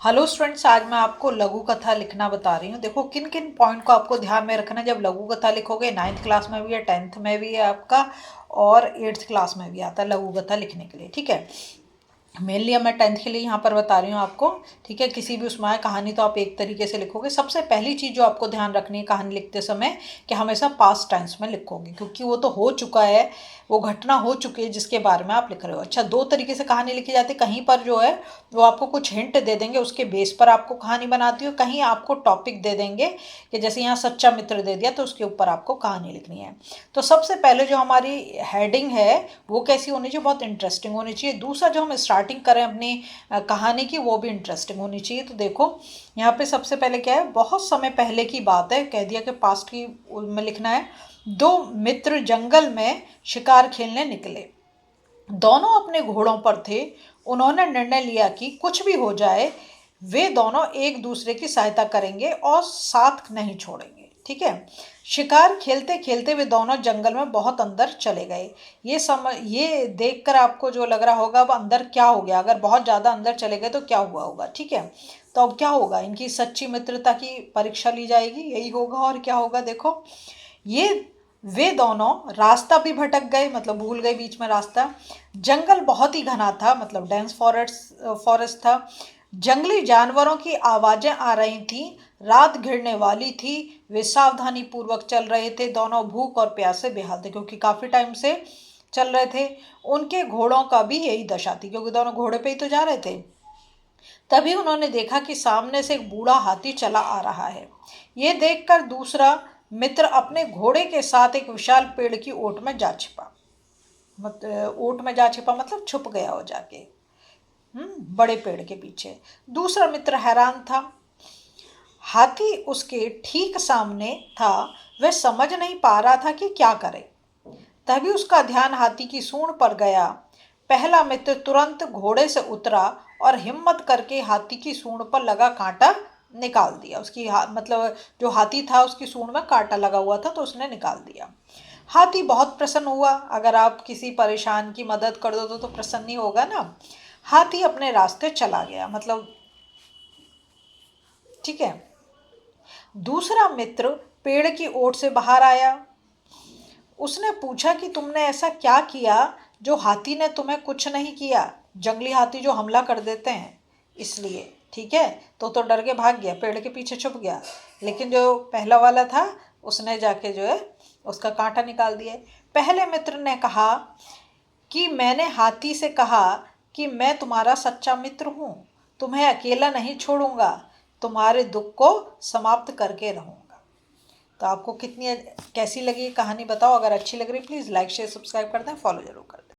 Hello students, आज मैं आपको लघु कथा लिखना बता रही हूँ। देखो किन किन पॉइंट को आपको ध्यान में रखना है जब लघु कथा लिखोगे। 9th क्लास में भी है, 10th में भी है आपका, और 8th क्लास में भी आता है लघु कथा लिखने के लिए। ठीक है, मेनली अब मैं 10th के लिए यहाँ पर बता रही हूँ आपको। ठीक है, किसी भी उसमें आए कहानी तो आप एक तरीके से लिखोगे। सबसे पहली चीज़ जो आपको ध्यान रखनी है कहानी लिखते समय, कि हमेशा पास्ट टेंस में लिखोगे, क्योंकि वो तो हो चुका है, वो घटना हो चुकी है जिसके बारे में आप लिख रहे हो। अच्छा, दो तरीके से कहानी लिखी जाती है। कहीं पर जो है वो आपको कुछ हिंट दे देंगे, उसके बेस पर आपको कहानी बनाती हो। कहीं आपको टॉपिक दे देंगे कि जैसे यहाँ सच्चा मित्र दे दिया तो उसके ऊपर आपको कहानी लिखनी है। तो सबसे पहले जो हमारी हेडिंग है वो कैसी होनी चाहिए, बहुत इंटरेस्टिंग होनी चाहिए। दूसरा, जो हम स्टार्टिंग करें अपनी कहानी की, वो भी इंटरेस्टिंग होनी चाहिए। तो देखो यहाँ पे सबसे पहले क्या है, बहुत समय पहले की बात है, कह दिया कि पास्ट की में लिखना है। दो मित्र जंगल में शिकार खेलने निकले। दोनों अपने घोड़ों पर थे। उन्होंने निर्णय लिया कि कुछ भी हो जाए वे दोनों एक दूसरे की सहायता करेंगे और साथ नहीं छोड़ेंगे। ठीक है, शिकार खेलते खेलते वे दोनों जंगल में बहुत अंदर चले गए। ये देखकर आपको जो लग रहा होगा अब अंदर क्या हो गया, अगर बहुत ज़्यादा अंदर चले गए तो क्या हुआ होगा। ठीक है, तो अब क्या होगा, इनकी सच्ची मित्रता की परीक्षा ली जाएगी, यही होगा। और क्या होगा, देखो ये वे दोनों रास्ता भी भटक गए, मतलब भूल गए बीच में रास्ता। जंगल बहुत ही घना था, मतलब डेंस फॉरेस्ट था। जंगली जानवरों की आवाजें आ रही थी। रात घिरने वाली थी। वे सावधानी पूर्वक चल रहे थे। दोनों भूख और प्यास से बेहाल थे, क्योंकि काफी टाइम से चल रहे थे। उनके घोड़ों का भी यही दशा थी, क्योंकि दोनों घोड़े पे ही तो जा रहे थे। तभी उन्होंने देखा कि सामने से एक बूढ़ा हाथी चला आ रहा है। ये देखकर दूसरा मित्र अपने घोड़े के साथ एक विशाल पेड़ की ओट में जा छिपा। ओट में जा छिपा मतलब छुप गया हो जाके, बड़े पेड़ के पीछे। दूसरा मित्र हैरान था। हाथी उसके ठीक सामने था। वह समझ नहीं पा रहा था कि क्या करे। तभी उसका ध्यान हाथी की सूंड पर गया। पहला मित्र तुरंत घोड़े से उतरा और हिम्मत करके हाथी की सूंड पर लगा कांटा निकाल दिया। मतलब जो हाथी था उसकी सूंड में कांटा लगा हुआ था, तो उसने निकाल दिया। हाथी बहुत प्रसन्न हुआ। अगर आप किसी परेशान की मदद कर दो तो प्रसन्न ही होगा ना। हाथी अपने रास्ते चला गया, मतलब ठीक है। दूसरा मित्र पेड़ की ओट से बाहर आया। उसने पूछा कि तुमने ऐसा क्या किया जो हाथी ने तुम्हें कुछ नहीं किया। जंगली हाथी जो हमला कर देते हैं, इसलिए। ठीक है, तो डर के भाग गया, पेड़ के पीछे छुप गया। लेकिन जो पहला वाला था उसने जाके जो है उसका कांटा निकाल दिया। पहले मित्र ने कहा कि मैंने हाथी से कहा कि मैं तुम्हारा सच्चा मित्र हूँ, तुम्हें अकेला नहीं छोड़ूंगा, तुम्हारे दुख को समाप्त करके रहूंगा। तो आपको कैसी लगी कहानी बताओ। अगर अच्छी लग रही प्लीज़ लाइक शेयर सब्सक्राइब कर दें, फॉलो जरूर कर दें।